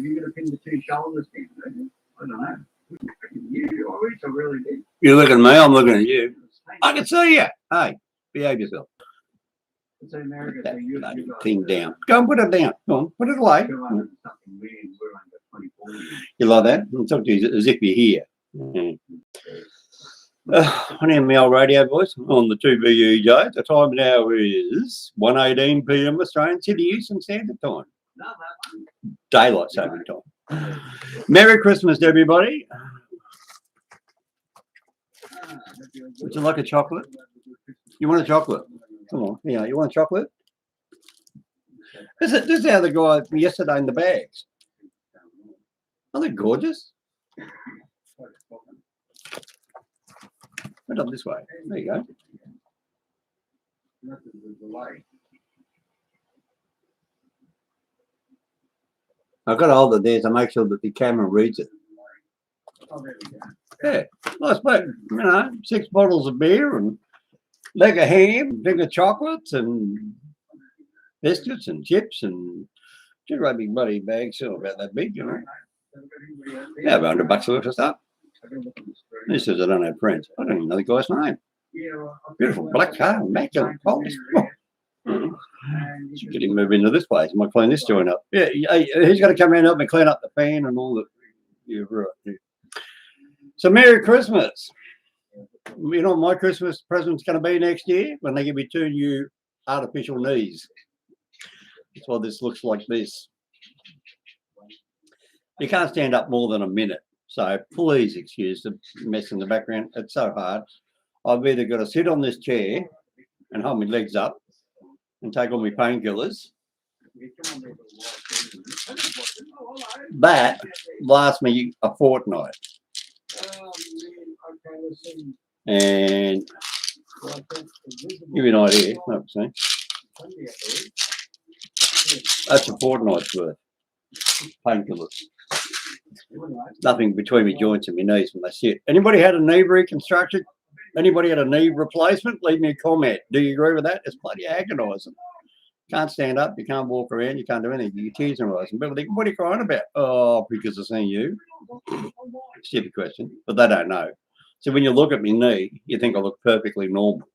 you got to pin the two shoulders down, don't you? I don't know. You always are really big. You're looking at me, I'm looking at you. I can see you. Hey, behave yourself. It's in America, That so you bloody got thing down. Go and put it down. Go on, put it away. 200 something million, we're under 24 million. You like that? I'll talk to you as if you're here. On ML Radio Voice on the 2BUJ. The time now is 1:18 p.m. Australian City Eastern Standard Time. No, that Daylight saving time. Merry Christmas to everybody. one. Would you like a chocolate? You want a chocolate? Come on. Yeah, you want a chocolate? This is how the guy yesterday in the bags. Aren't they gorgeous? Went up this way. There you go. I've got to hold it there to make sure that the camera reads it. Oh, there we go. Yeah, nice bloke. You know, 6 bottles of beer and leg of ham, thing of chocolates and biscuits and chips and two great big bloody bags, still about that big, you know. Yeah, about $100 worth of stuff. He says I don't have friends. I don't even know the guy's name. Beautiful black car, immaculate polish. Should get him move into this place. I might clean this joint up. Yeah, he's got to come around and help me clean up the fan and all that. Yeah, right. Yeah. So Merry Christmas. You know what my Christmas present's going to be next year? When they give me 2 new artificial knees. That's why this looks like this. You can't stand up more than a minute. So please excuse the mess in the background. It's so hard. I've either got to sit on this chair and hold my legs up and take all my painkillers. That lasts me a fortnight. And give you an idea. That's a fortnight's worth. Painkillers. Nothing between my joints and my knees when they sit. Anybody had a knee reconstruction? Anybody had a knee replacement? Leave me a comment. Do you agree with that? It's bloody agonising. Can't stand up, you can't walk around, you can't do anything. Your tears are rising. People think, what are you crying about? Oh, because I've seen you. Stupid question, but they don't know. So when you look at my knee, you think I look perfectly normal.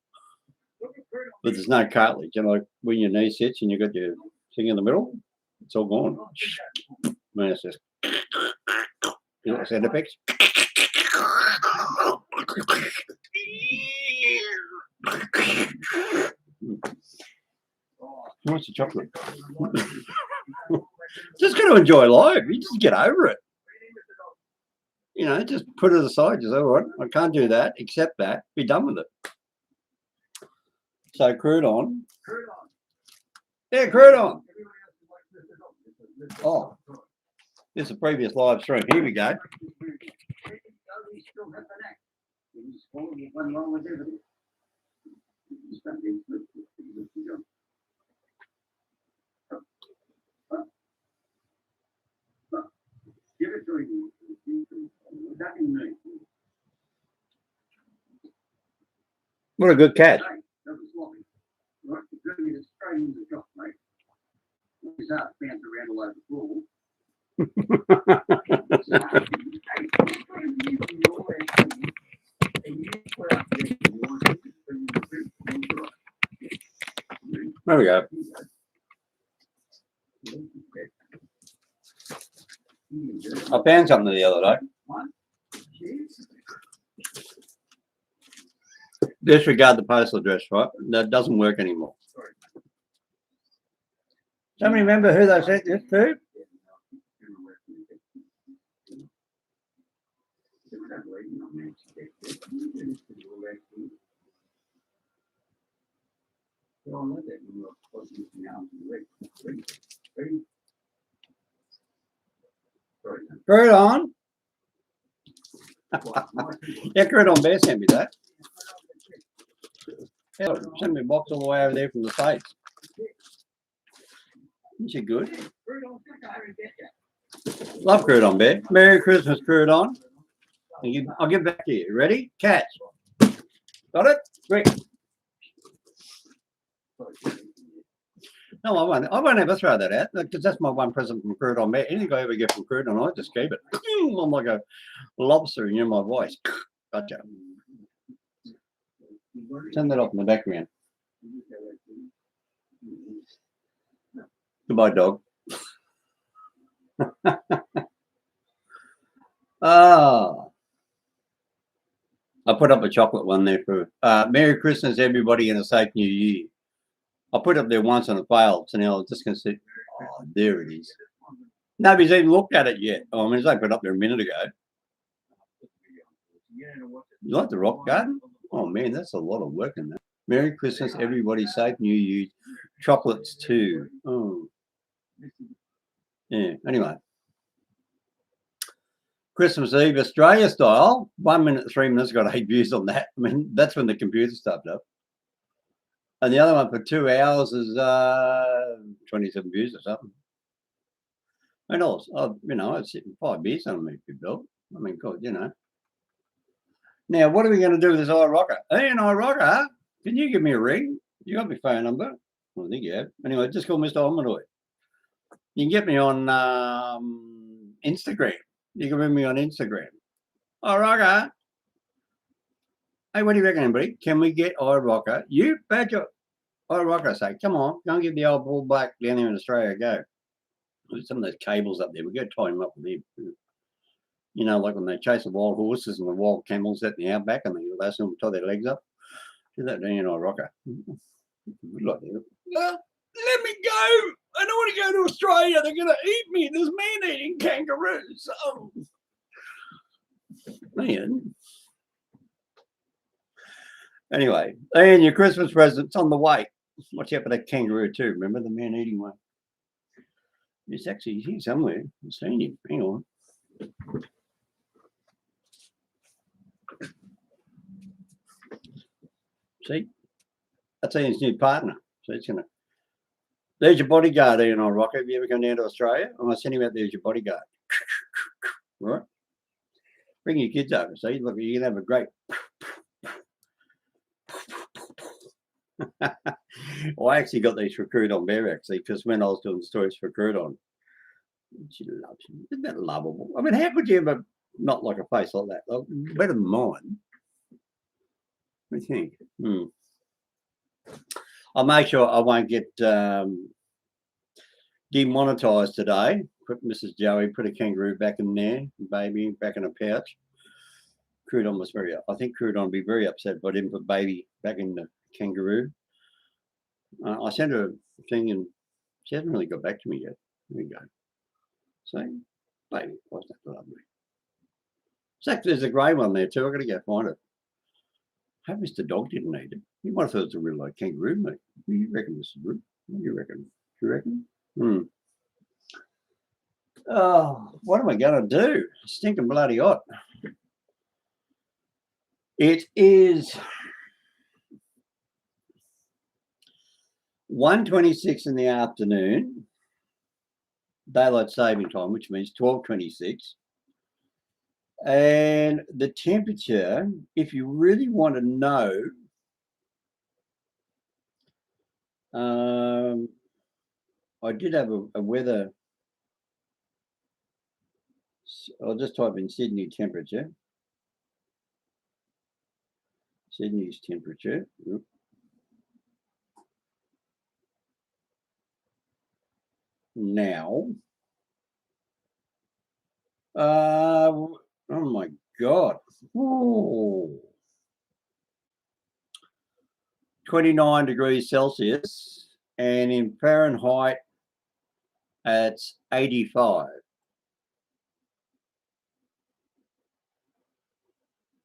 But there's no cartilage. You know, when your knee sits and you've got your thing in the middle, it's all gone. Man, it's just, you know, sound effects. What's the chocolate? Just got to enjoy life. You just get over it. You know, just put it aside. Just, all right, I can't do that, accept that, be done with it. So, crouton. Yeah, crouton. Oh, this is a previous live stream. Here we go. Give it to him. What a good catch. There we go. I found something the other day. Disregard the postal address, right? That doesn't work anymore. Somebody remember who they sent this to? Crouton. Yeah, Crouton Bear sent me that. Yeah, sent me a box all the way over there from the States. Isn't she good? Love Crouton Bear. Merry Christmas, Crouton. I'll give back to you. Ready? Catch. Got it? Great. No, I won't. I won't ever throw that out because that's my one present from Crouton. Man, anything I ever get from Crouton, I just keep it. I'm like a lobster in my voice. Gotcha. Turn that off in the background. Goodbye, dog. I put up a chocolate one there for Merry Christmas, everybody, and a safe New Year. I put up there once and it failed, so now I'm just going to say, oh, there it is. Nobody's even looked at it yet. Oh, I mean, I put it up there a minute ago. You like the rock garden? Oh, man, that's a lot of work in that. Merry Christmas, everybody, safe New Year. Chocolates too. Oh. Yeah, anyway. Christmas Eve, Australia style, 1 minute, 3 minutes, got 8 views on that. I mean, that's when the computer started up. And the other one for 2 hours is 27 views or something. And also, you know, it's sitting 5 beers on me, people. I mean, God, you know. Now, what are we going to do with this iRocker? Hey, an iRocker, can you give me a ring? You got my phone number? I think you have. Anyway, just call Mr. Omeroy. You can get me on Instagram. You can ring me on Instagram. iRocker. Hey, what do you reckon, everybody? Can we get iRocker? You betcha. iRocker say, come on, go and give the old bull black down there in Australia a go. There's some of those cables up there. We've got to tie him up with him. You know, like when they chase the wild horses and the wild camels out in the outback and they ask them to tie their legs up. Do that down in iRocker. Like, let me go. I don't want to go to Australia. They're going to eat me. There's man-eating kangaroos. Oh. Man. Anyway, and your Christmas present's on the way. Watch out for that kangaroo too. Remember the man-eating one? It's actually here somewhere. I've seen him. Hang on. See? That's his new partner. So it's gonna. There's your bodyguard, Ian iRocker. Have you ever come down to Australia? I'm gonna send him out there as your bodyguard. Right? Bring your kids over. See, look, you can have a great. Well, I actually got these for Crouton Bear actually, because when I was doing stories for Crouton, she loves him. Isn't that lovable? I mean, how could you ever not like a face like that? Like, better than mine. What do you think? I'll make sure I won't get demonetized today. Put Mrs. Joey, put a kangaroo back in there, baby back in a pouch. Crouton was I think Crouton would be very upset if I didn't put baby back in the kangaroo. I sent her a thing and she hasn't really got back to me yet. There you go. So, baby, what's that lovely? So there's a grey one there too. I've got to go find it. I hope Mr. Dog didn't eat it. You might have thought it was a real like kangaroo, mate. What do you reckon, Mr. Brook? What do you reckon? Do you reckon? Oh, what am I going to do? Stinking bloody hot. It is 1:26 in the afternoon, daylight saving time, which means 12:26. And the temperature, if you really want to know, I did have a weather. I'll just type in Sydney temperature. Sydney's temperature. Oops. Now. Oh my God. Ooh. 29 degrees Celsius, and in Fahrenheit, it's 85.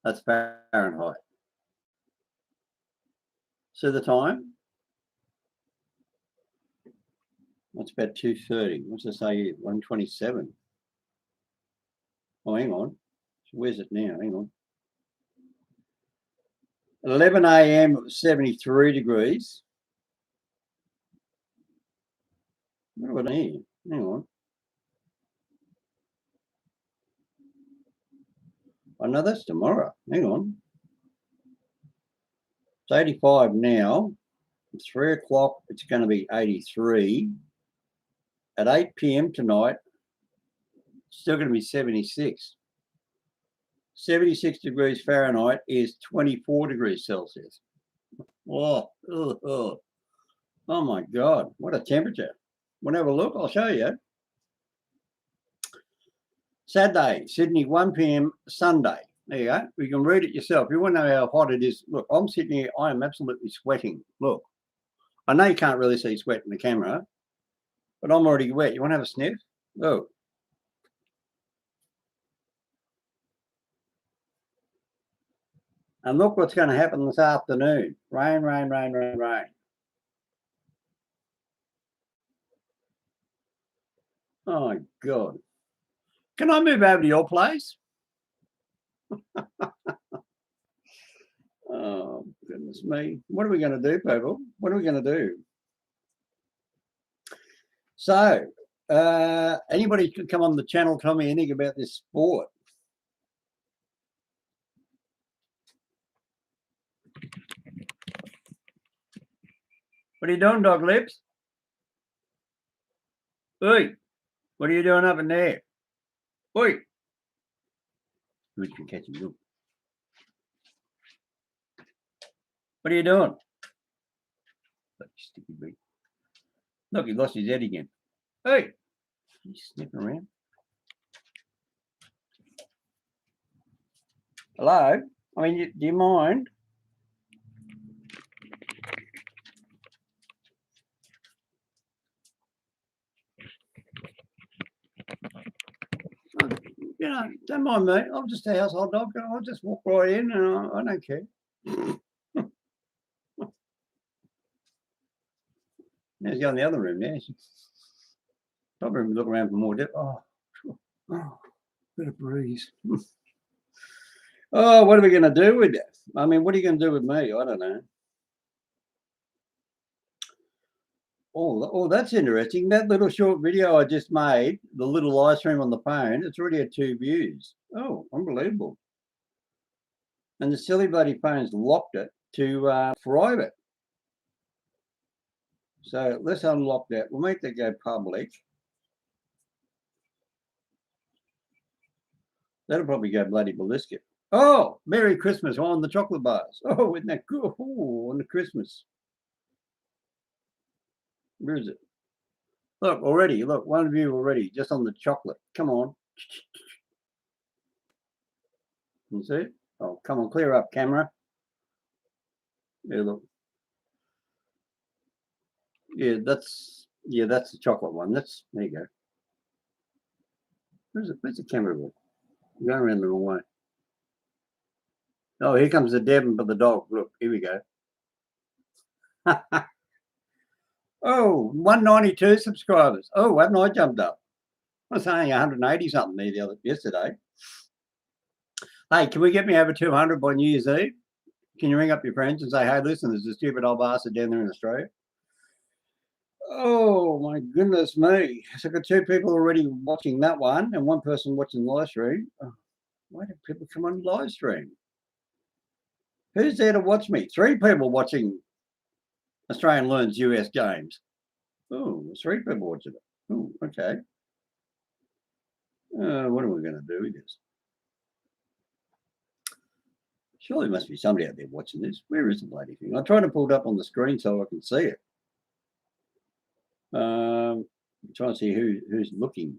That's Fahrenheit. See the time? That's about 2:30. What's it say here? 1:27. Oh, hang on. Where's it now? Hang on. 11 a.m. it was 73 degrees. What about here? Hang on. Oh, no, that's tomorrow. Hang on. It's 85 now. At 3 o'clock, it's going to be 83. At 8 p.m. tonight, still going to be 76. 76 degrees Fahrenheit is 24 degrees Celsius. Oh, oh my God, what a temperature. We'll have a look, I'll show you. Saturday, Sydney, 1 p.m. Sunday. There you go. You can read it yourself. You want to know how hot it is. Look, I'm sitting here. I am absolutely sweating. Look, I know you can't really see sweat in the camera, but I'm already wet. You want to have a sniff? Oh. And look what's going to happen this afternoon. Rain, rain, rain, rain, rain. Oh, my God. Can I move over to your place? Oh, goodness me. What are we going to do, people? What are we going to do? So, anybody can come on the channel, tell me anything about this sport. What are you doing, Dog Lips? Oi, what are you doing up in there? Oi. We can catch him. What are you doing? Sticky beak. Look, he lost his head again. Hey, he's sniffing around. Hello? I mean, do you mind? You know, don't mind me. I'm just a household dog. I'll just walk right in and I don't care. Now she's got in the other room now. Probably look around for more dip. Oh, bit of breeze. Oh, what are we going to do with that? I mean, what are you going to do with me? I don't know. Oh, that's interesting. That little short video I just made, the little live stream on the phone, it's already had 2 views. Oh, unbelievable. And the silly bloody phone's locked it to private. So let's unlock that. We'll make that go public. That'll probably go bloody ballistic. Oh, Merry Christmas on the chocolate bars. Oh, isn't that cool? Oh, on the Christmas. Where is it? Look, already. Look, one view already, just on the chocolate. Come on. You see? Oh, come on, clear up, camera. Yeah, look. Yeah, that's the chocolate one. There you go. Where's the camera? Going around the wrong way. Oh, here comes the Devon for the dog. Look, here we go. Oh, 192 subscribers. Oh, haven't I jumped up? I was saying 180 something there yesterday. Hey, can we get me over 200 by New Year's Eve? Can you ring up your friends and say, hey, listen, there's a stupid old bastard down there in Australia? Oh, my goodness me. So I've got 2 people already watching that one and 1 person watching the live stream. Oh, why do people come on live stream? Who's there to watch me? 3 people watching Australian Learns US Games. Oh, 3 people watching it. Oh, okay. What are we going to do with this? Surely there must be somebody out there watching this. Where is the bloody thing? I'm trying to pull it up on the screen so I can see it. I'm trying to see who's looking.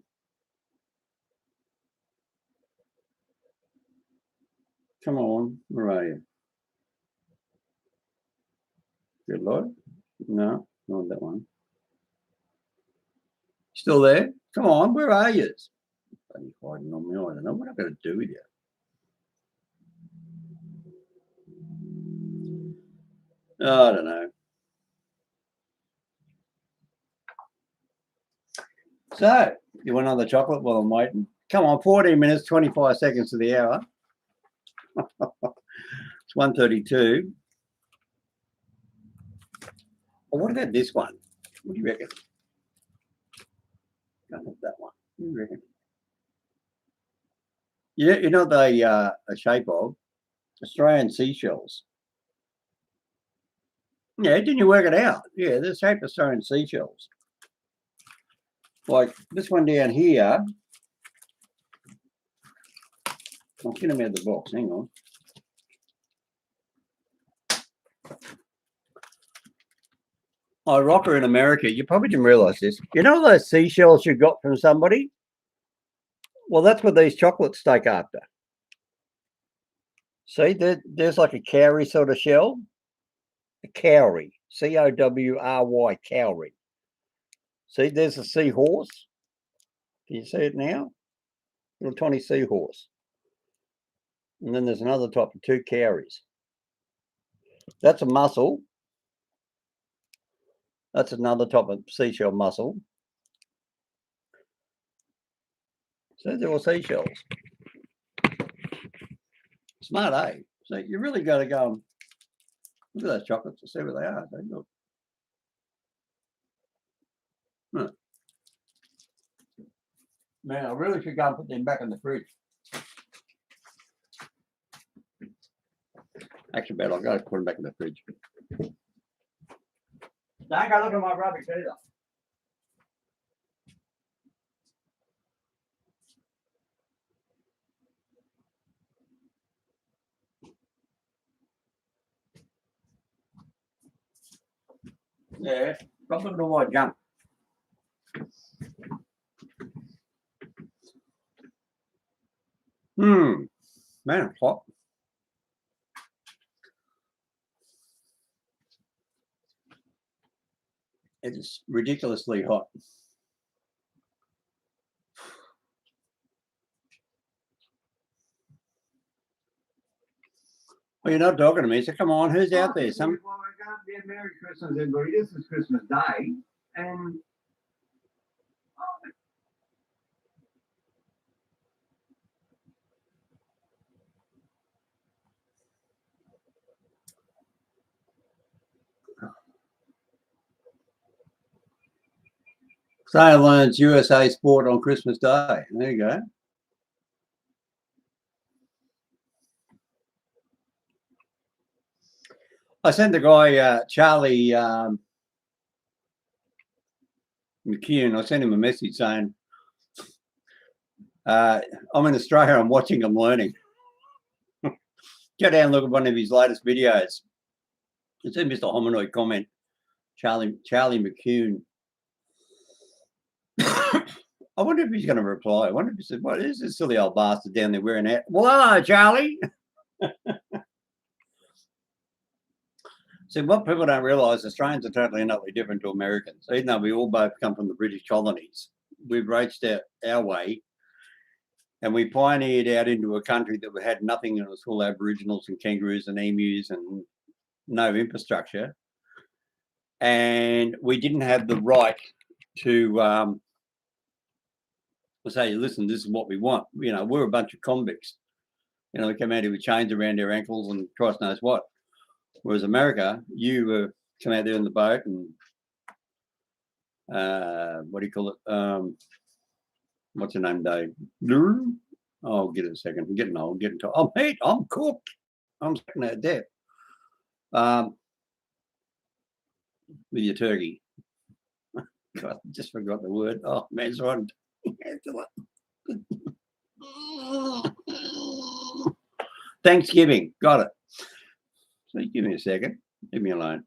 Come on, where are you? Good Lord. No, not that one. Still there? Come on, where are you? Bloody hiding on me. I don't know what I'm going to do with you. Oh, I don't know. So, you want another chocolate while I'm waiting? Come on, 14 minutes, 25 seconds to the hour. It's 1:32. Well, what about this one? What do you reckon? I have that one. What do you reckon? Yeah, you know the shape of Australian seashells. Yeah, didn't you work it out? Yeah, they're shaped as throwing seashells. Like this one down here. I'll get them out of the box. Hang on. Oh, Rocker in America, you probably didn't realise this. You know those seashells you got from somebody? Well, that's what these chocolates take after. See, there's like a cowrie sort of shell. A cowrie. C-O-W-R-Y, cowrie. See, there's a seahorse. Can you see it now? Little tiny seahorse. And then there's another type of two cowries. That's a mussel. That's another type of seashell mussel. So they're all seashells. Smart, eh? So you really got to go and look at those chocolates and see where they are. They look. Huh. Man, I really should go and put them back in the fridge. Actually, better, I'll go put them back in the fridge. Don't go look at my rubbish either. Yeah, stop looking at all my junk. Man, it's hot. It is ridiculously hot. Well, you're not talking to me, so come on, who's out there? Well, I can't be a Merry Christmas, everybody. This is Christmas Day, and Sale learns USA Sport on Christmas Day. There you go. I sent the guy, Charlie McKeon, I sent him a message saying, I'm in Australia, I'm watching, I'm learning. Go down and look at one of his latest videos. It's a Mr. Hominoid comment. Charlie McCune. I wonder if he's going to reply. I wonder if he said, "What is this silly old bastard down there wearing that?" Well, hello, Charlie. So what people don't realise, Australians are totally and utterly different to Americans. Even though we all both come from the British colonies, we've reached our way, and we pioneered out into a country that had nothing, and it was full Aboriginals and kangaroos and emus and no infrastructure. And we didn't have the right to say, listen, this is what we want. You know, we're a bunch of convicts. You know, we come out here with chains around their ankles and Christ knows what. Whereas America, you come out there in the boat and what do you call it? What's your name, Dave? Oh, I'll get it a second. I'm getting old, getting tired. Oh, mate, I'm cooked. I'm sitting at death. With your turkey. God, I just forgot the word. Oh, man, it's right. Thanksgiving. Got it. So give me a second. Leave me alone.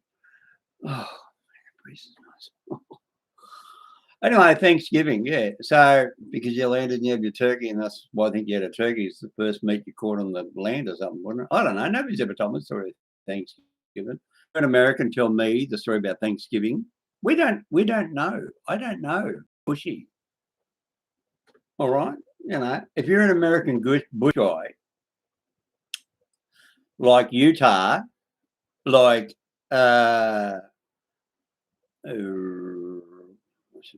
Oh, nice. Anyway, Thanksgiving, yeah. So because you landed and you have your turkey, and that's why I think you had a turkey. It's the first meat you caught on the land or something, wasn't it? I don't know. Nobody's ever told me the story of Thanksgiving. An American tell me the story about Thanksgiving. We don't know. I don't know. Bushy. All right. You know, if you're an American bush guy, like Utah, like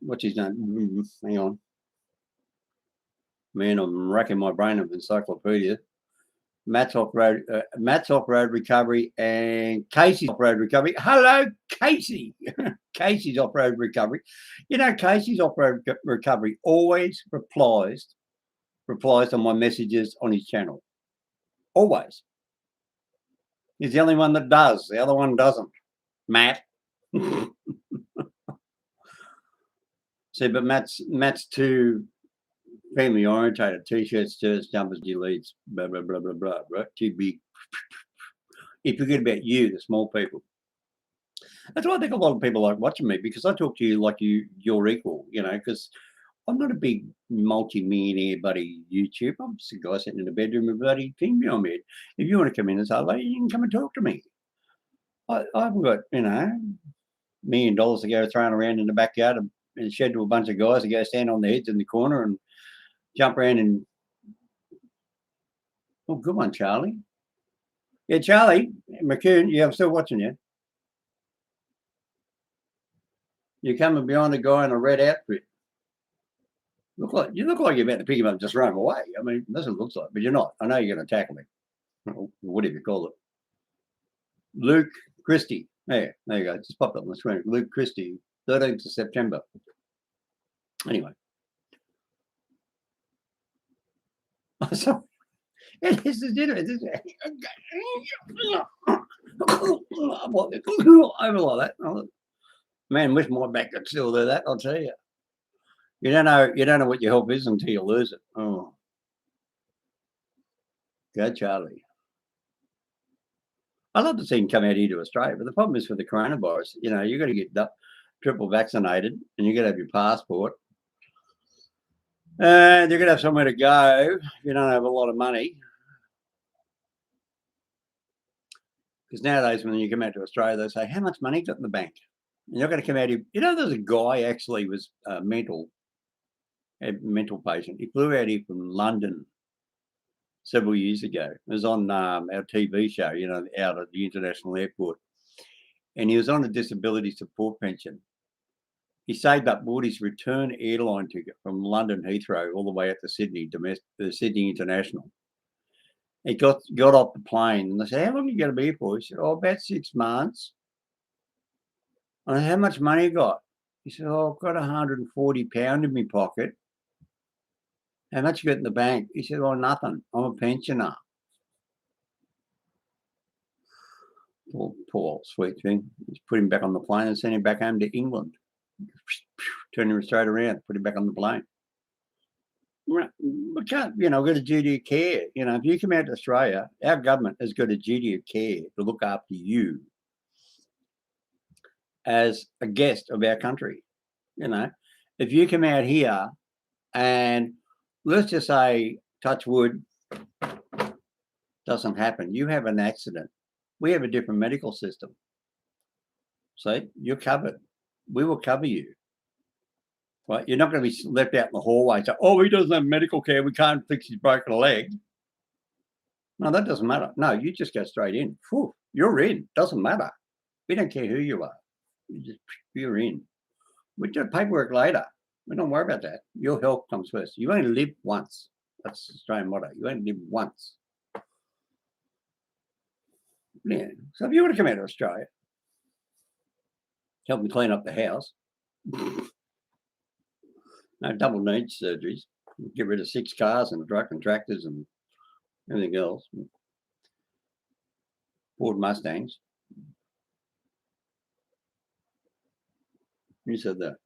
what's his name? Hang on. Man, I'm racking my brain of encyclopedia. Matt's Off-Road Recovery and Casey's Off-Road Recovery. Hello, Casey. Casey's Off-Road Recovery. You know, Casey's Off-Road Recovery always replies on my messages on his channel. Always. He's the only one that does. The other one doesn't. Matt. See, but Matt's too family orientated. T-shirts, shirts, jumpers, deletes, blah blah blah blah blah. Right? Too big. You forget about you, the small people. That's why I think a lot of people like watching me, because I talk to you like you're equal. You know, because I'm not a big multi-millionaire buddy YouTube. I'm just a guy sitting in a bedroom with a bloody thing behind me. If you want to come in and say, "Hey, you can come and talk to me." I haven't got, $1 million to go throwing around in the backyard and shed to a bunch of guys to go stand on their heads in the corner and jump around and. Oh, good one, Charlie. Yeah, Charlie McCune. Yeah, I'm still watching you. You're coming behind a guy in a red outfit. You look like you're about to pick him up and just run him away. I mean, that's what it looks like, but you're not. I know you're going to tackle him. Or whatever you call it. Luke Christie. There you go. Just popped up on the screen. Luke Christie, 13th of September. Anyway. So, it is dinner. Over like that. Man, wish my back could still do that, I'll tell you. You don't know what your help is until you lose it. Oh. Go, Charlie. I'd love to see him come out here to Australia, but the problem is with the coronavirus, you've got to get triple vaccinated and you've got to have your passport. And you're going to have somewhere to go if you don't have a lot of money. Because nowadays, when you come out to Australia, they say, how much money you got in the bank? And you're going to come out here. There's a guy actually was a mental patient. He flew out here from London several years ago. It was on our TV show, out at the international airport. And he was on a disability support pension. He saved up, bought his return airline ticket from London Heathrow all the way out to Sydney, Sydney International. He got off the plane and they said, how long are you going to be here for? He said, about 6 months. I said, how much money you got? He said, I've got £140 in my pocket. How much you got in the bank? He said, nothing. I'm a pensioner. Poor sweet thing. Just put him back on the plane and send him back home to England. Turn him straight around, put him back on the plane. We can't, got a duty of care. If you come out to Australia, our government has got a duty of care to look after you as a guest of our country. If you come out here and let's just say, touch wood, doesn't happen. You have an accident. We have a different medical system. See, you're covered. We will cover you. Right? You're not going to be left out in the hallway and say, he doesn't have medical care. We can't fix his broken leg. No, that doesn't matter. No, you just go straight in. Whew, you're in. Doesn't matter. We don't care who you are. You're in. We do paperwork later. We don't worry about that. Your health comes first. You only live once. That's the Australian motto. You only live once. Yeah. So if you want to come out of Australia, help me clean up the house. No double needs surgeries. Get rid of 6 cars and a truck and tractors and everything else. Ford Mustangs. Who said that?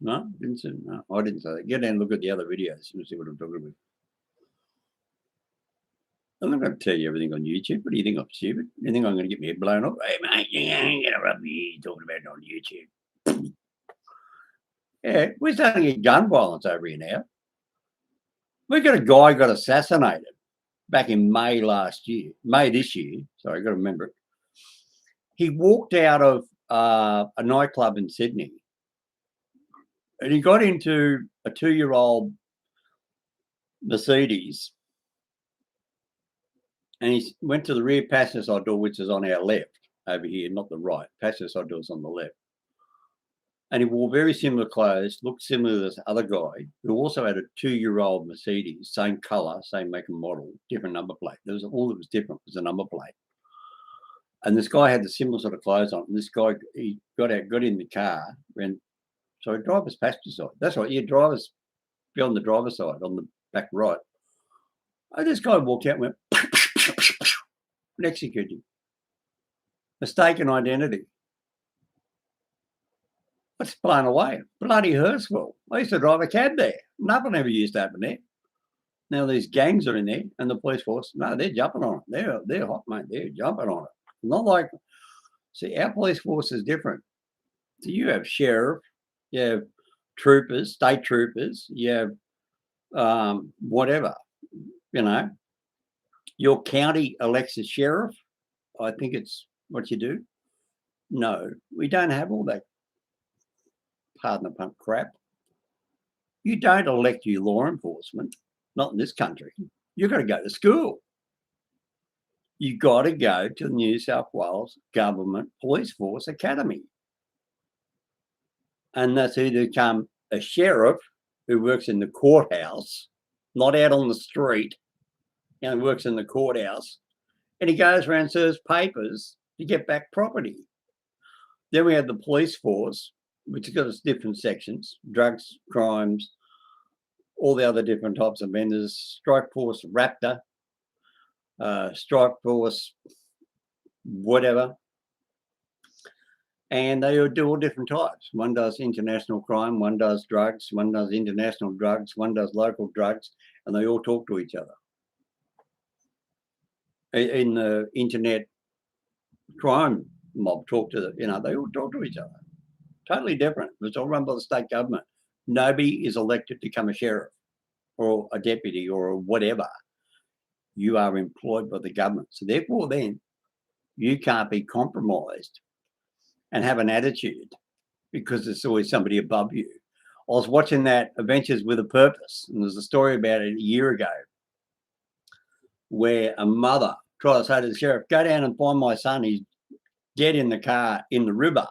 No, didn't say. No, I didn't say that. Get down and look at the other videos and see what I'm talking about. I'm not going to tell you everything on YouTube. What do you think I'm stupid? You think I'm going to get me blown up? Hey, mate, you ain't going to rub me talking about it on YouTube. Yeah, we're starting to get gun violence over here now. We've got a guy got assassinated back in May this year. Sorry, I've got to remember it. He walked out of a nightclub in Sydney and he got into a 2-year-old Mercedes and he went to the rear passenger side door, which is on our left over here, not the right. Passenger side door is on the left. And he wore very similar clothes, looked similar to this other guy who also had a 2-year-old Mercedes, same colour, same make and model, different number plate. All that was different was the number plate. And this guy had the similar sort of clothes on. And this guy, he got in the car, and so driver's passenger side. That's right, driver's be on the driver's side, on the back right. And this guy walked out and went and executed him. Mistaken identity. What's blown away? Bloody Hurstville. I used to drive a cab there. Nothing ever used to happen there. Now these gangs are in there, and the police force, no, they're jumping on it. They're hot, mate. They're jumping on it. Not like, see, our police force is different. So you have sheriff, you have troopers, state troopers, you have whatever, you know. Your county elects a sheriff. I think it's what you do. No, we don't have all that, pardon the pun, crap. You don't elect your law enforcement, not in this country. You've got to go to school. You've got to go to the New South Wales Government Police Force Academy. And that's either become a sheriff who works in the courthouse, not out on the street, works in the courthouse, and he goes around and serves papers to get back property. Then we have the police force, which has got its different sections: drugs, crimes, all the other different types of offenders, strike force Raptor, strike force whatever. And they do all different types. One does international crime, one does drugs, one does international drugs, one does local drugs, and they all talk to each other. In the internet crime mob talk to the, they all talk to each other. Totally different. It's all run by the state government. Nobody is elected to become a sheriff or a deputy or whatever. You are employed by the government. So therefore then you can't be compromised and have an attitude because there's always somebody above you. I was watching that Adventures with a Purpose, and there's a story about it a year ago where a mother tried to say to the sheriff, go down and find my son. He's dead in the car in the river.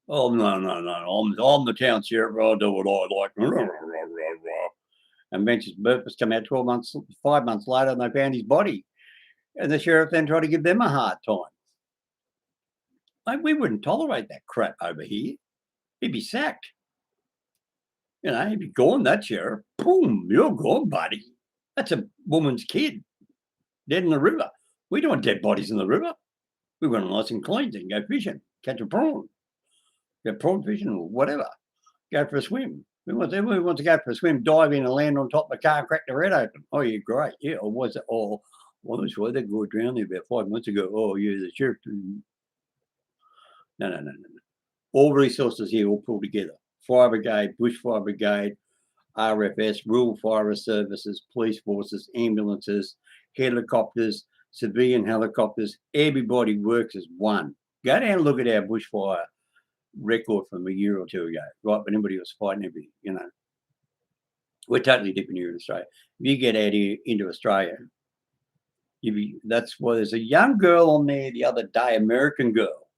Oh, no. I'm the town sheriff. I'll do what I like. And Adventures with a Purpose come out 5 months later, and they found his body. And the sheriff then tried to give them a hard time. Like, we wouldn't tolerate that crap over here. He'd be sacked. He'd be gone, that sheriff. Boom, you're gone, buddy. That's a woman's kid dead in the river. We don't want dead bodies in the river. We want them nice and clean. So you can go fishing, catch a prawn, go prawn fishing or whatever. Go for a swim. We want to go for a swim, dive in and land on top of the car and crack the head open. Oh, you're great. Yeah, or was it? Oh, well, that's why they got drowned there about 5 months ago. Oh, yeah, the sheriff. No. All resources here all pulled together. Fire Brigade, Bushfire Brigade, RFS, Rural Fire Services, police forces, ambulances, helicopters, civilian helicopters. Everybody works as one. Go down and look at our bushfire record from a year or two ago, right? But everybody was fighting everything, We're totally different here in Australia. If you get out here into Australia, that's why there's a young girl on there the other day, American girl.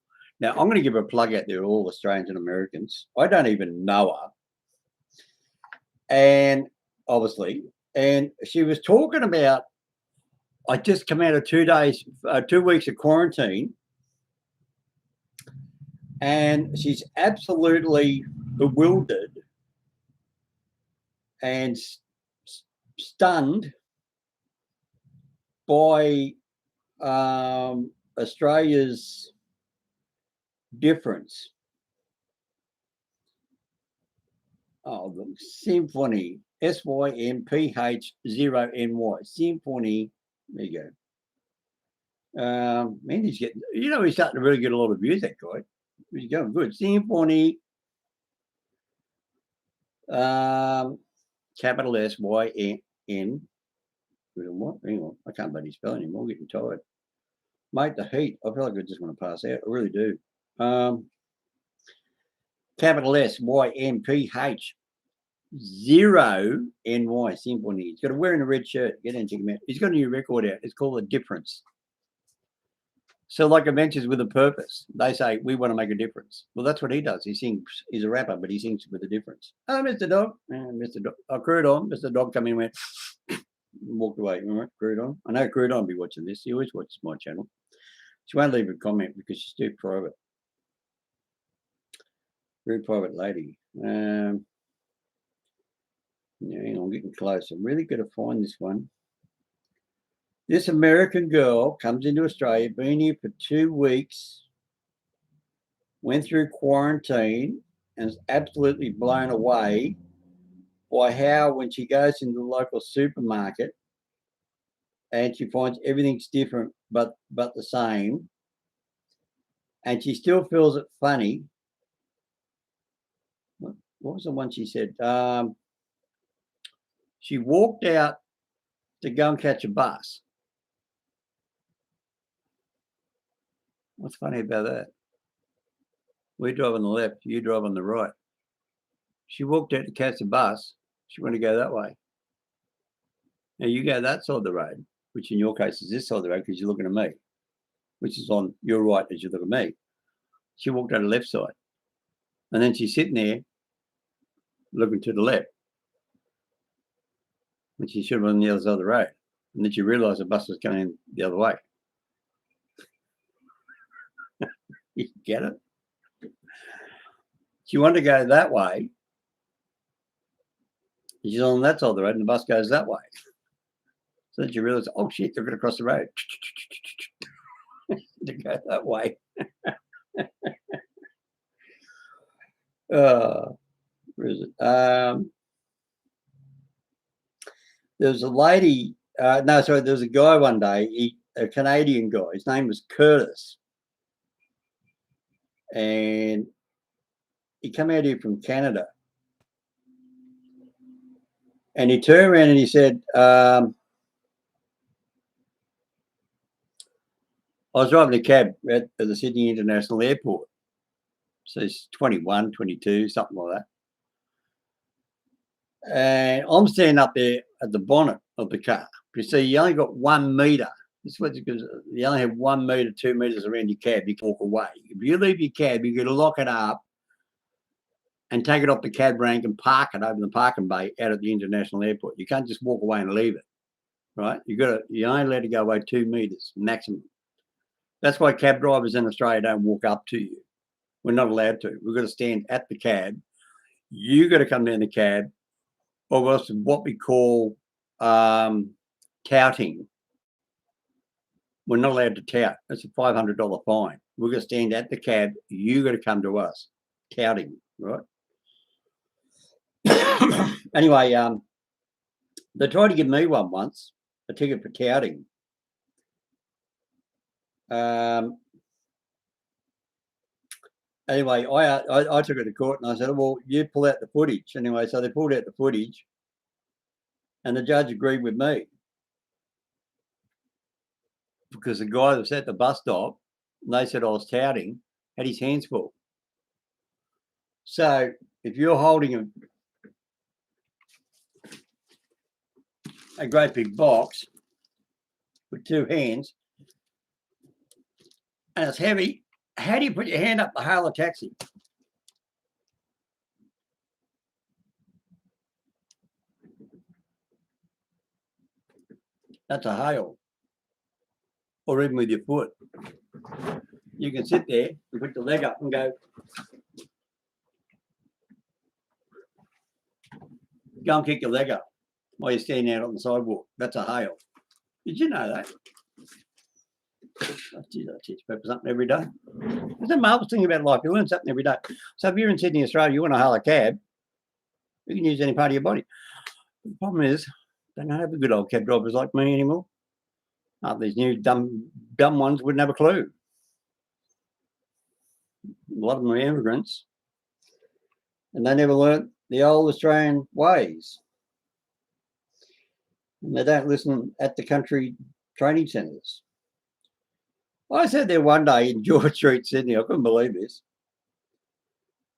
Now, I'm going to give her a plug out there to all Australians and Americans. I don't even know her. And obviously, and she was talking about, I just come out of 2 weeks of quarantine, and she's absolutely bewildered and stunned by Australia's difference. Oh, the Symphony, SYMPH0NY, Symphony. There you go. Man, he's getting, he's starting to really get a lot of views, that guy. He's going good. Symphony, capital SYN. What? Hang on, I can't bloody spell anymore. I'm getting tired. Mate, the heat. I feel like I just want to pass out. I really do. Capital SYMPH0NY, Symphony. He's got a wearing a red shirt. Get in and check him out. He's got a new record out. It's called The Difference. So like Adventures with a Purpose, they say, we want to make a difference. Well, that's what he does. He sings, he's a rapper, but he sings with a difference. Oh, Mr. Dog. Mr. Dog. Oh, Crudon. Mr. Dog come in and went, walked away. All right, Crudon. I know Crudon will be watching this. He always watches my channel. She won't leave a comment because she's too private. Very private lady. Yeah, hang on, I'm getting close. I'm really going to find this one. This American girl comes into Australia, been here for 2 weeks, went through quarantine, and is absolutely blown away by how when she goes into the local supermarket and she finds everything's different but the same, and she still feels it funny. What was the one she said? She walked out to go and catch a bus. What's funny about that? We drive on the left, you drive on the right. She walked out to catch the bus. She wanted to go that way. Now you go that side of the road, which in your case is this side of the road because you're looking at me, which is on your right as you look at me. She walked out the left side. And then she's sitting there looking to the left. When she should have been on the other side of the road. And then she realised the bus was coming the other way. You get it? She wanted to go that way. She's on that side of the road and the bus goes that way. So then she realised, oh shit, they're going to cross the road. To go that way. Where is it? There was a lady, there was a guy one day, a Canadian guy, his name was Curtis. And he came out here from Canada. And he turned around and he said, I was driving a cab at the Sydney International Airport. So it's 21, 22, something like that. And I'm standing up there at the bonnet of the car. You see, you only got 1 metre. This was because you only have 1 metre, 2 metres around your cab. You can walk away. If you leave your cab, you've got to lock it up and take it off the cab rank and park it over the parking bay out at the International Airport. You can't just walk away and leave it, right? You're only allowed to go away 2 metres maximum. That's why cab drivers in Australia don't walk up to you. We're not allowed to. We've got to stand at the cab. You got to come down the cab, or else what we call touting. We're not allowed to tout. That's a $500 fine. We're going to stand at the cab. You got to come to us. Touting, right? Anyway, they tried to give me one once, a ticket for touting. Anyway, I took it to court and I said, well, you pull out the footage. Anyway, so they pulled out the footage and the judge agreed with me. Because the guy that was at the bus stop, and they said I was touting, had his hands full. So if you're holding a great big box with 2 hands and it's heavy, how do you put your hand up to hail a taxi? That's a hail. Or even with your foot. You can sit there and put your leg up and go and kick your leg up while you're standing out on the sidewalk. That's a hail. Did you know that? I teach people something every day. There's a marvelous thing about life. You learn something every day. So if you're in Sydney, Australia, you want to hail a cab, you can use any part of your body. The problem is, they don't have the good old cab drivers like me anymore. These new dumb ones wouldn't have a clue. A lot of them are immigrants. And they never learnt the old Australian ways. And they don't listen at the country training centres. I sat there one day in George Street, Sydney. I couldn't believe this.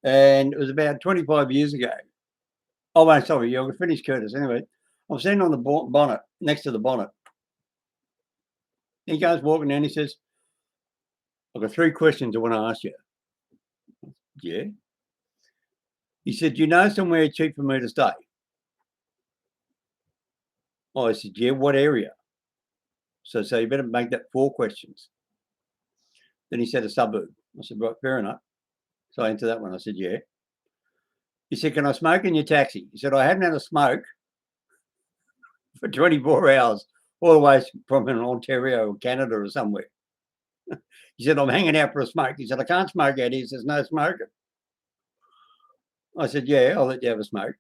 And it was about 25 years ago. Oh, no, sorry, you're going to finish, Curtis. Anyway, I'm standing on the bonnet, next to the bonnet. He goes walking down, he says, I've got 3 questions I want to ask you. Yeah. He said, do you know somewhere cheap for me to stay? Oh, I said, yeah, what area? So you better make that 4 questions. Then he said a suburb. I said, right, fair enough. So I answered that one. I said, yeah. He said, can I smoke in your taxi? He said, I haven't had a smoke for 24 hours, all the way from Ontario or Canada or somewhere. He said, I'm hanging out for a smoke. He said, I can't smoke out here. There's no smoking. I said, yeah, I'll let you have a smoke.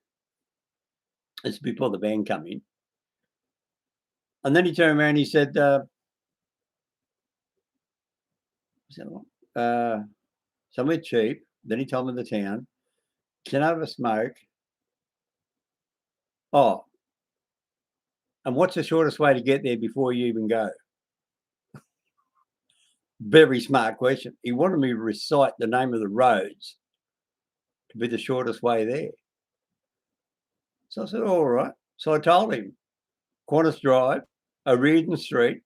It's before the band come in. And then he turned around and he said, somewhere cheap. Then he told me the town. Can I have a smoke? Oh, and what's the shortest way to get there before you even go? Very smart question. He wanted me to recite the name of the roads to be the shortest way there. So I said, all right. So I told him Qantas Drive, O'Riordan Street,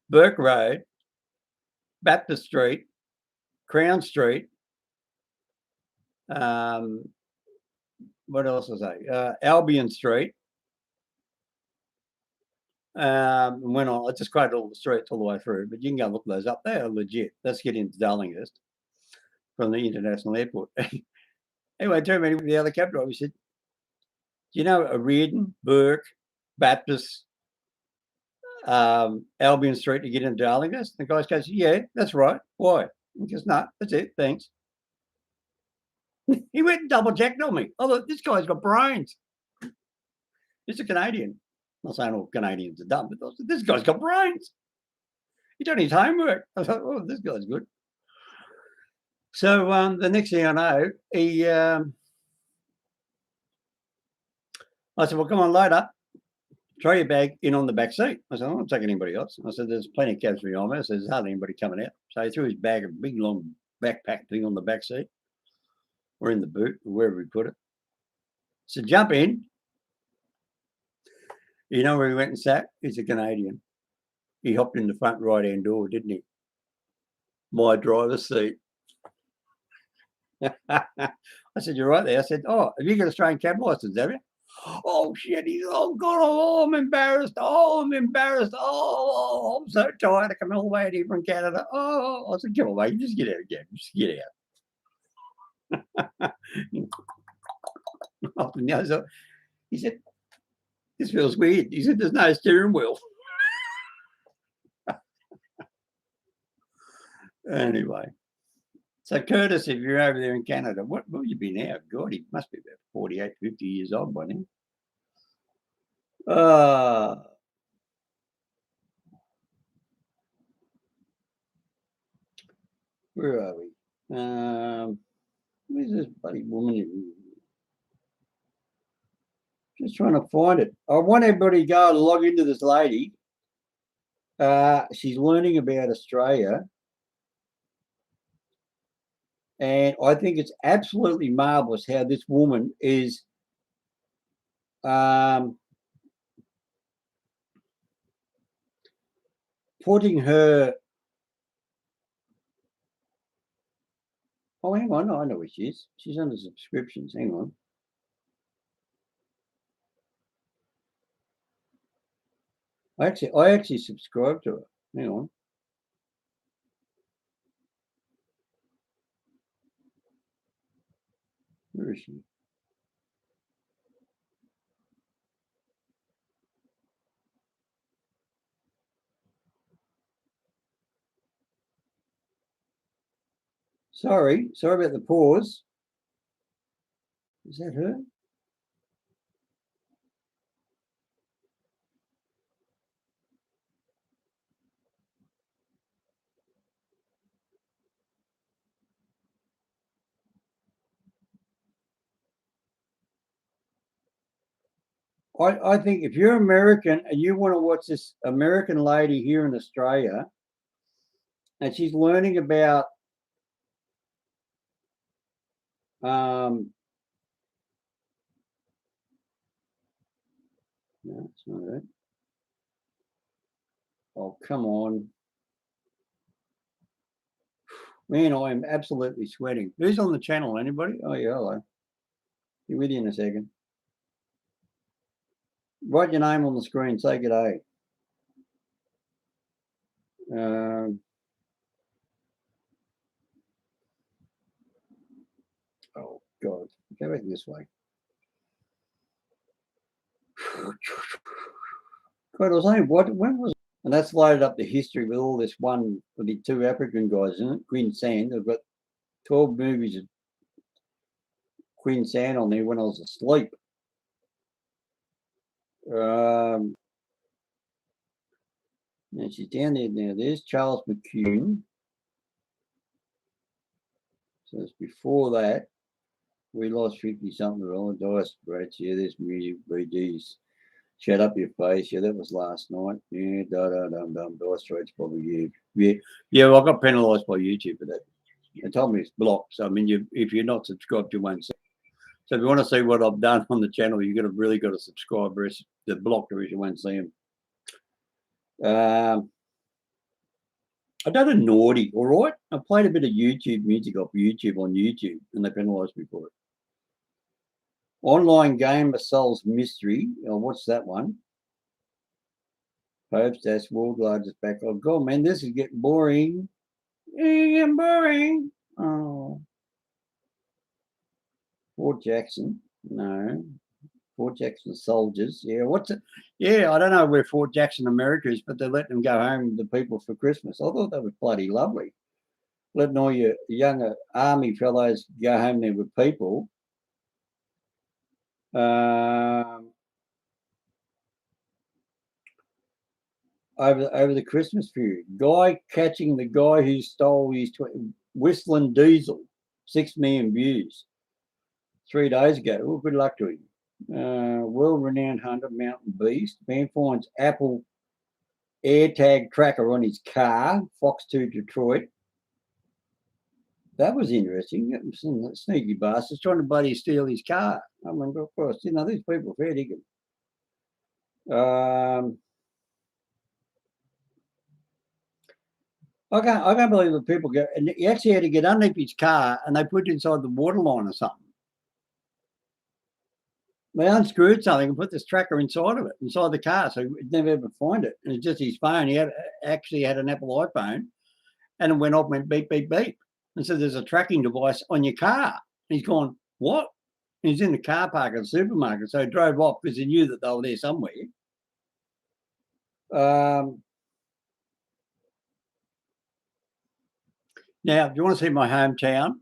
Burke Road, Baptist Street, Crown Street, what else was I? Albion Street. Went on. I just quoted all the streets all the way through, but you can go look those up. They are legit. Let's get into Darlinghurst from the international airport. Anyway, I turned around with the other cab driver. He said, do you know O'Riordan, Burke, Baptist, Albion Street to get into Darlinghurst? The guy goes, yeah, that's right. Why? He goes, no, that's it. Thanks. He went and double checked on me. I thought, this guy's got brains. He's a Canadian. I'm not saying all Canadians are dumb, but this guy's got brains. He done his homework. I thought, oh, this guy's good. So the next thing I know, he, I said, well, come on, load up. Throw your bag in on the back seat. I said, I'm not taking anybody else. I said, there's plenty of cabs behind me. I said, there's hardly anybody coming out. So he threw his bag, a big long backpack thing on the back seat or in the boot, or wherever he put it. So jump in. You know where he went and sat? He's a Canadian. He hopped in the front right-hand door, didn't he? My driver's seat. I said, you're right there. I said, oh, have you got Australian cab license, have you? Oh, shit. He's, oh, God, oh, I'm embarrassed. Oh, I'm embarrassed. Oh, I'm so tired of coming all the way out here from Canada. Oh, I said, come on, mate. Just get out again. Just get out. He said, this feels weird. He said, there's no steering wheel. Anyway. So Curtis, if you're over there in Canada, what will you be now? God, he must be about 48, 50 years old by now. Where are we? Where's this bloody woman? Just trying to find it. I want everybody to go and log into this lady. She's learning about Australia. And I think it's absolutely marvelous how this woman is putting her. Oh, hang on. I know where she is. She's under subscriptions. Hang on. I actually subscribe to her. Hang on. Where is she? Sorry about the pause. Is that her? I think if you're American and you want to watch this American lady here in Australia, and she's learning about no, it's not it. Oh, come on. Man, I am absolutely sweating. Who's on the channel? Anybody? Oh, yeah, hello. Be with you in a second. Write your name on the screen. Say good day. Oh, God. Go back this way. God, I was saying, when was it? And that's loaded up the history with all this one, with the two African guys, isn't it? Quinn Sand. They've got 12 movies of Queen Sand on there when I was asleep. Now she's down there now. There's Charles McCune. So it's before that. We lost 50 something on Dice Brats. Yeah, there's music BDs. Shut up your face. Yeah, that was last night. Yeah, Dice Straits probably yeah. Well, I got penalised by YouTube for that. They told me it's blocked. So I mean, if you're not subscribed, you won't see. So if you want to see what I've done on the channel, you really got to subscribe. The blocked or you won't see them. I done a naughty, all right. I played a bit of YouTube music off YouTube on YouTube, and they penalised me for it. Online game solves mystery. Oh, what's that one? Popes, that's world largest back. Oh God, man, this is getting boring. Getting boring. Oh, Fort Jackson. No, Fort Jackson soldiers. Yeah, what's it? Yeah, I don't know where Fort Jackson, America is, but they're letting them go home with the people for Christmas. I thought that was bloody lovely. Letting all your younger army fellows go home there with people. Over the Christmas period, guy catching the guy who stole his Whistling Diesel, 6 million views 3 days ago. Oh, good luck to him. World-renowned hunter, mountain beast. Man finds Apple AirTag tracker on his car. Fox 2 Detroit. That was interesting. Some sneaky bastards trying to bloody steal his car. I mean, of course, you know, these people are fair dinkum. I can't believe that people go, and he actually had to get underneath his car and they put it inside the waterline or something. They unscrewed something and put this tracker inside of it, inside the car, so he'd never ever find it. And it's just his phone. He actually had an Apple iPhone, and it went off, went beep, beep, beep. And so there's a tracking device on your car. And he's gone, what? And he's in the car park at the supermarket, so he drove off because he knew that they were there somewhere. Now, if you want to see my hometown,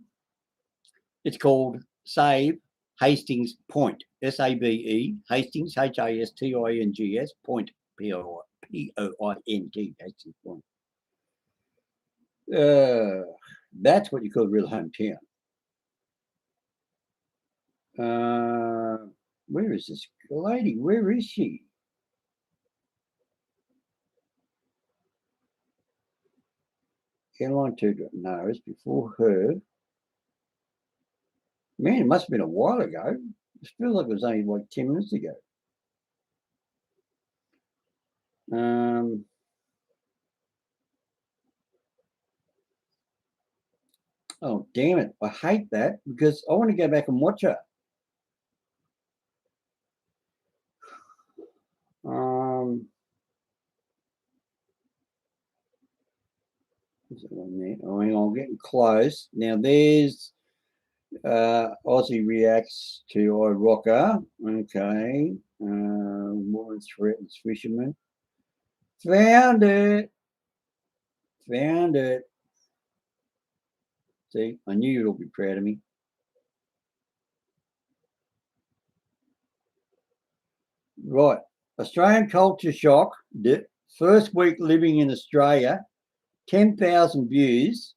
it's called Save Hastings Point, SABE, Hastings, HASTINGS, Point, POINT, Hastings Point. That's what you call a real hometown. Where is this lady? Where is she? Caroline Tudor. No, it's before her. Man, it must have been a while ago. It feels like it was only like 10 minutes ago. Oh, damn it. I hate that because I want to go back and watch her. Is it on there? Oh, hang on, I'm getting close. Now there's Aussie reacts to iRocker. Okay. Warren threatens fisherman. Found it. Found it. See, I knew you'd all be proud of me. Right. Australian culture shock. First week living in Australia. 10,000 views.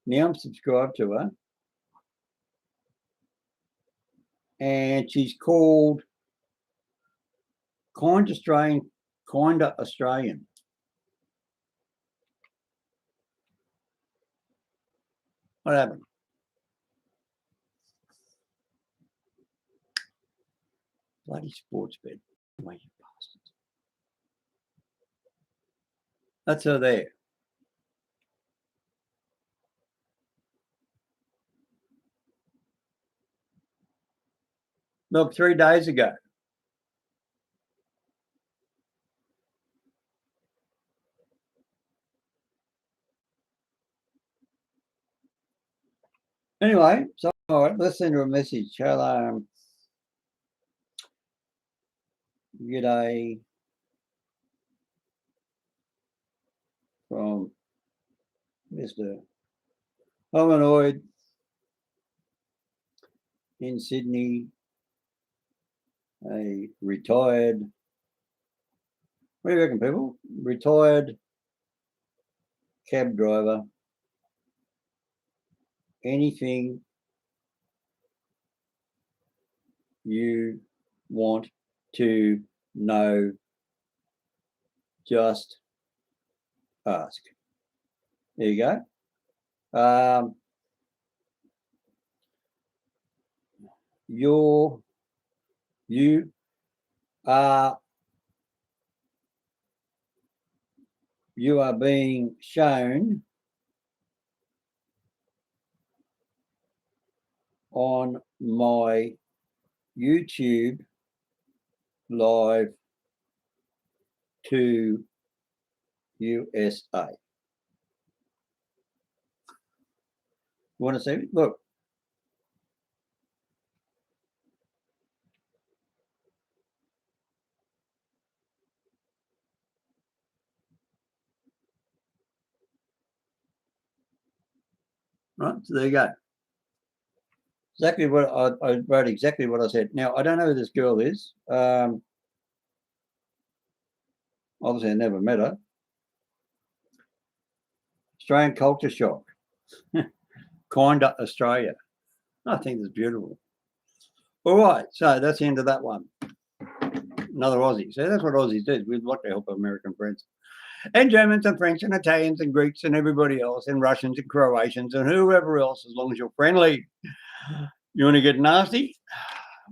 Now I'm subscribed to her. And she's called Kinda Australian. What happened? Bloody sports bet. Wait, you bastards. That's her there. Look, 3 days ago. Anyway, so all right, let's send her a message. Hello. G'day from Mr. Hominoid. in Sydney, a retired, what do you reckon, people? Retired cab driver, anything you want to know, just ask. There you go. You are being shown on my YouTube live to USA. You want to see it? Look. Right, so there you go. Exactly what I wrote, exactly what I said. Now, I don't know who this girl is. Obviously, I never met her. Australian culture shock. Kinda Australia. I think it's beautiful. All right, so that's the end of that one. Another Aussie. So that's what Aussies do. We like to help American friends. And Germans and French and Italians and Greeks and everybody else and Russians and Croatians and whoever else, as long as you're friendly. You want to get nasty?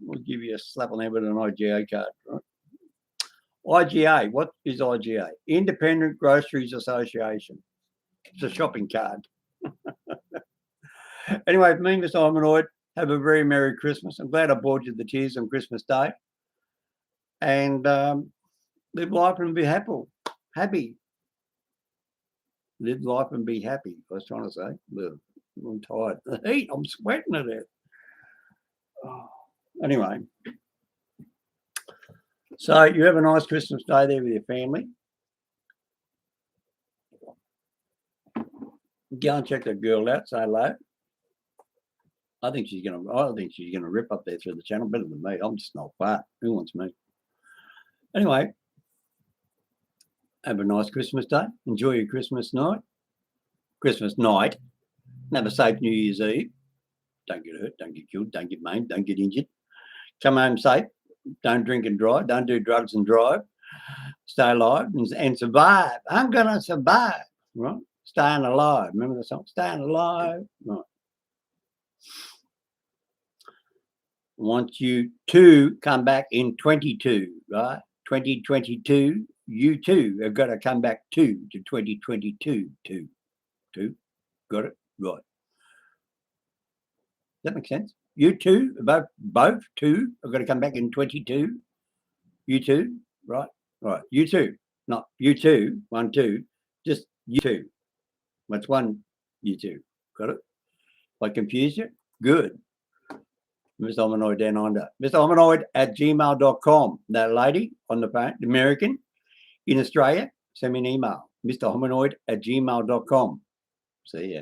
We'll give you a slap on the head with an IGA card, right? IGA, what is IGA? Independent Groceries Association. It's a shopping card. Anyway, me, Mr. Hominoid, have a very Merry Christmas. I'm glad I bored you the tears on Christmas Day. And live life and be happy. Live life and be happy, I was trying to say. I'm tired. The heat, I'm sweating to death. Oh. Anyway, so you have a nice Christmas Day there with your family. Go and check that girl out, say hello. I think she's gonna rip up there through the channel better than me. I'm just not fat. Who wants me? Anyway, have a nice Christmas Day. Enjoy your Christmas night. And have a safe New Year's Eve. Don't get hurt, don't get killed, don't get maimed, don't get injured. Come home safe. Don't drink and drive. Don't do drugs and drive. Stay alive and survive. I'm gonna survive. Right? Staying alive. Remember the song? Staying alive. Right. Want you to come back in 22, right? 2022, you too have got to come back to 2022. Two. Got it? Right. Does that make sense? You two, both two have got to come back in 22. You two, right? Right. You two, not you two, 1, 2, just you two. What's one? You two. Got it? If I confuse you? Good. Mr. Hominoid down under. Mr. Hominoid at gmail.com. That lady on the phone, American in Australia, send me an email. Mr. Hominoid at gmail.com. See ya.